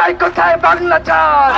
কোথায় কোথায় বাংলা চার?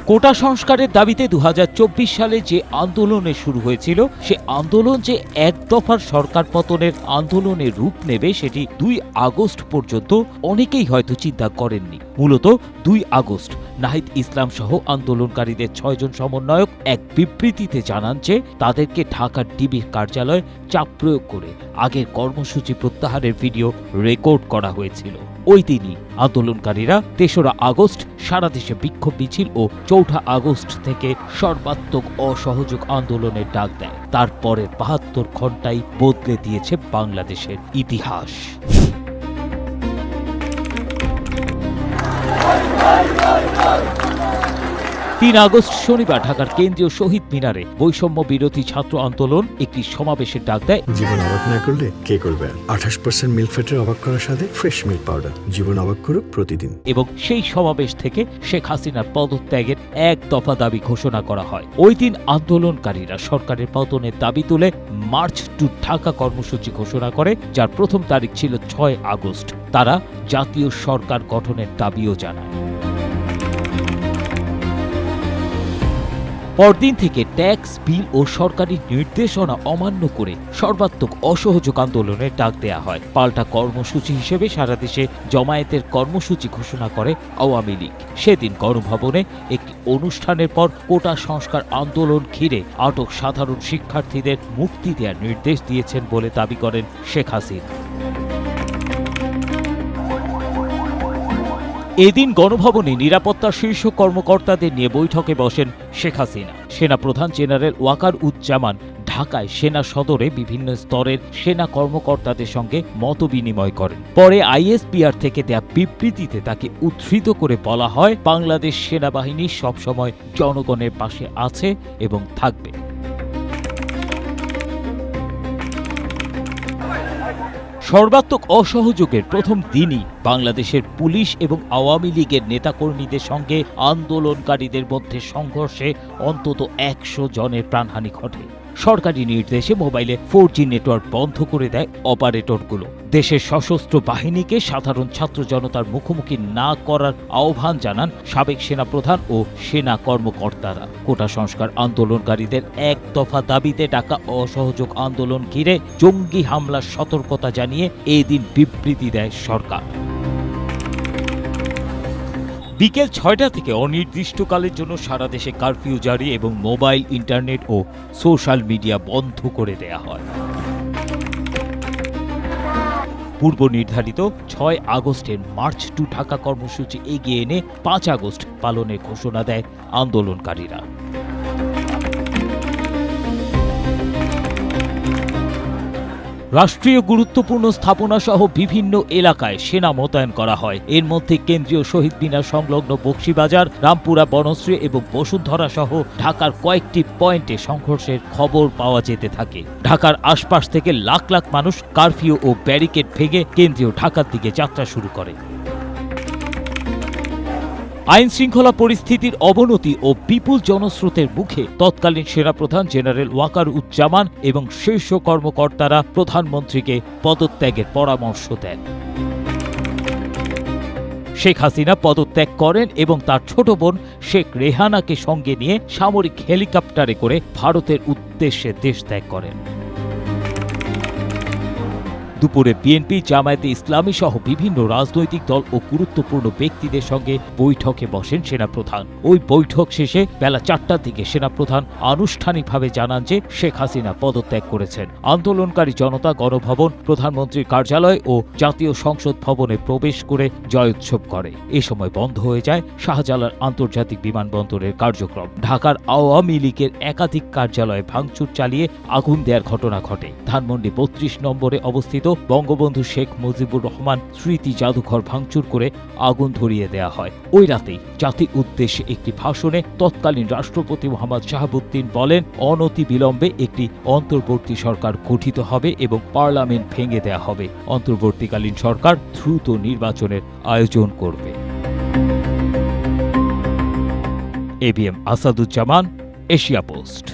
কোটা সংস্কারের দাবিতে 2024 সালে যে আন্দোলনে শুরু হয়েছিল, সে আন্দোলন যে এক দফার সরকার পতনের আন্দোলনের রূপ নেবে সেটি 2 আগস্ট পর্যন্ত অনেকেই হয়তো চিন্তা করেননি। মূলত 2 আগস্ট নাহিদ ইসলাম সহ আন্দোলনকারীদের 6 জন সমন্বয়ক এক বিবৃতিতে জানান যে তাদেরকে ঢাকার ডিবির কার্যালয়ে চাপ প্রয়োগ করে আগের কর্মসূচি প্রত্যাহারের ভিডিও রেকর্ড করা হয়েছিল। ওই দিনই আন্দোলনকারীরা 3রা আগস্ট সারা দেশে বিক্ষোভ মিছিল ও 4ঠা আগস্ট থেকে সর্বাত্মক অসহযোগ আন্দোলনের ডাক দেয়। তারপরের 72 ঘণ্টাই বদলে দিয়েছে বাংলাদেশের ইতিহাস। 3 আগস্ট শনিবার ঢাকার কেন্দ্রীয় শহীদ মিনারে বৈষম্য বিরোধী ছাত্র আন্দোলন একটি সমাবেশের ডাক দেয়। জীবন অবাক না করলে কে করবে? 28% মিল্ক ফ্যাটের অবাক করার সাথে ফ্রেশ মিল্ক পাউডার। জীবন অবাক করুক প্রতিদিন। এবং সেই সমাবেশ থেকে শেখ হাসিনার পদত্যাগের এক দফা দাবি ঘোষণা করা হয়। ওই দিন আন্দোলনকারীরা সরকারের পতনের দাবি তুলে মার্চ টু ঢাকা কর্মসূচি ঘোষণা করে, যার প্রথম তারিখ ছিল 6 আগস্ট। তারা জাতীয় সরকার গঠনের দাবিও জানায়। পরদিন থেকে ট্যাক্স, বিল ও সরকারি নির্দেশনা অমান্য করে সর্বাত্মক অসহযোগ আন্দোলনের ডাক দেয়া হয়। পাল্টা কর্মসূচি হিসেবে সারা দেশে জমায়েতের কর্মসূচি ঘোষণা করে আওয়ামী লীগ। সেদিন গণভবনে একটি অনুষ্ঠানের পর কোটা সংস্কার আন্দোলন ঘিরে আটক সাধারণ শিক্ষার্থীদের মুক্তি দেওয়ার নির্দেশ দিয়েছেন বলে দাবি করেন শেখ হাসিনা। এদিন গণভবনে নিরাপত্তা শীর্ষ কর্মকর্তাদের নিয়ে বৈঠকে বসেন শেখ হাসিনা। সেনাপ্রধান জেনারেল ওয়াকারুজ্জামান ঢাকায় সেনা সদরে বিভিন্ন স্তরের সেনা কর্মকর্তাদের সঙ্গে মতবিনিময় করেন। পরে আইএসপিআর থেকে দেয়া বিবৃতিতে তাকে উদ্ধৃত করে বলা হয়, বাংলাদেশ সেনাবাহিনী সবসময় জনগণের পাশে আছে এবং থাকবে। সর্বাত্মক অসহযোগের প্রথম দিনই বাংলাদেশের পুলিশ এবং আওয়ামী লীগের নেতাকর্মীদের সঙ্গে আন্দোলনকারীদের মধ্যে সংঘর্ষে অন্তত 100 জনের প্রাণহানি ঘটে। সরকারি নির্দেশে মোবাইলে 4G নেটওয়ার্ক বন্ধ করে দেয় অপারেটরগুলো। দেশের সশস্ত্র বাহিনীকে সাধারণ ছাত্র জনতার মুখোমুখি না করার আহ্বান জানান সাবেক সেনাপ্রধান ও সেনা কর্মকর্তারা। কোটা সংস্কার আন্দোলনকারীদের এক দফা দাবিতে ডাকা অসহযোগ আন্দোলন ঘিরে জঙ্গি হামলার সতর্কতা জানিয়ে এদিন বিবৃতি দেয় সরকার। বিকেল 6টা থেকে অনির্দিষ্টকালের জন্য সারা দেশে কারফিউ জারি এবং মোবাইল, ইন্টারনেট ও সোশ্যাল মিডিয়া বন্ধ করে দেয়া হয়। পূর্ব নির্ধারিত 6 আগস্টের মার্চ টু ঢাকা কর্মসূচি এগিয়ে এনে 5 আগস্ট পালনের ঘোষণা দেয় আন্দোলনকারীরা। রাষ্ট্রীয় গুরুত্বপূর্ণ স্থাপনা সহ বিভিন্ন এলাকায় সেনা মোতায়েন করা হয়। এর মধ্যে কেন্দ্রীয় শহীদ মিনার সংলগ্ন বকশীবাজার, রামপুরা, বনশ্রী এবং বসুন্ধরা সহ ঢাকার কয়েকটি পয়েন্টে সংঘর্ষের খবর পাওয়া যেতে থাকে। ঢাকার আশপাশ থেকে লাখ লাখ মানুষ কারফিউ ও ব্যারিকেড ভেঙে কেন্দ্রীয় ঢাকার দিকে যাত্রা শুরু করে। আইন শৃঙ্খলা পরিস্থিতির অবনতি ও বিপুল জনস্রোতের মুখে তৎকালীন সেনাপ্রধান জেনারেল ওয়াকারুজ্জামান এবং শীর্ষ কর্মকর্তারা প্রধানমন্ত্রীকে পদত্যাগের পরামর্শ দেন। শেখ হাসিনা পদত্যাগ করেন এবং তার ছোট বোন শেখ রেহানাকে সঙ্গে নিয়ে সামরিক হেলিকপ্টারে করে ভারতের উদ্দেশ্যে দেশ ত্যাগ করেন। দুপুরে বিএনপি, জামায়াতে ইসলামী সহ বিভিন্ন রাজনৈতিক দল ও গুরুত্বপূর্ণ ব্যক্তিদের সঙ্গে বৈঠকে বসেন সেনাপ্রধান। ওই বৈঠক শেষে বেলা 4টার দিকে সেনাপ্রধান আনুষ্ঠানিকভাবে জানান যে শেখ হাসিনা পদত্যাগ করেছেন। আন্দোলনকারী জনতা গণভবন, প্রধানমন্ত্রীর কার্যালয় ও জাতীয় সংসদ ভবনে প্রবেশ করে জয়োৎসব করে। এ সময় বন্ধ হয়ে যায় শাহজালাল আন্তর্জাতিক বিমানবন্দরের কার্যক্রম। ঢাকার আওয়ামী লীগের একাধিক কার্যালয়ে ভাঙচুর চালিয়ে আগুন দেওয়ার ঘটনা ঘটে। ধানমন্ডি 32 নম্বরে অবস্থিত বঙ্গবন্ধু শেখ মুজিবুর রহমান স্মৃতি জাদুঘর ভাঙচুর করে আগুন ধরিয়ে দেয়া হয়। ওই রাতেই জাতির উদ্দেশ্যে একটি ভাষণে তৎকালীন রাষ্ট্রপতি মোহাম্মদ শাহাবুদ্দিন বলেন, অনতি বিলম্বে একটি অন্তর্বর্তী সরকার গঠিত হবে এবং পার্লামেন্ট ভেঙে দেয়া হবে। অন্তর্বর্তীকালীন সরকার দ্রুত নির্বাচনের আয়োজন করবে। ABM Asaduzzaman, Asia post.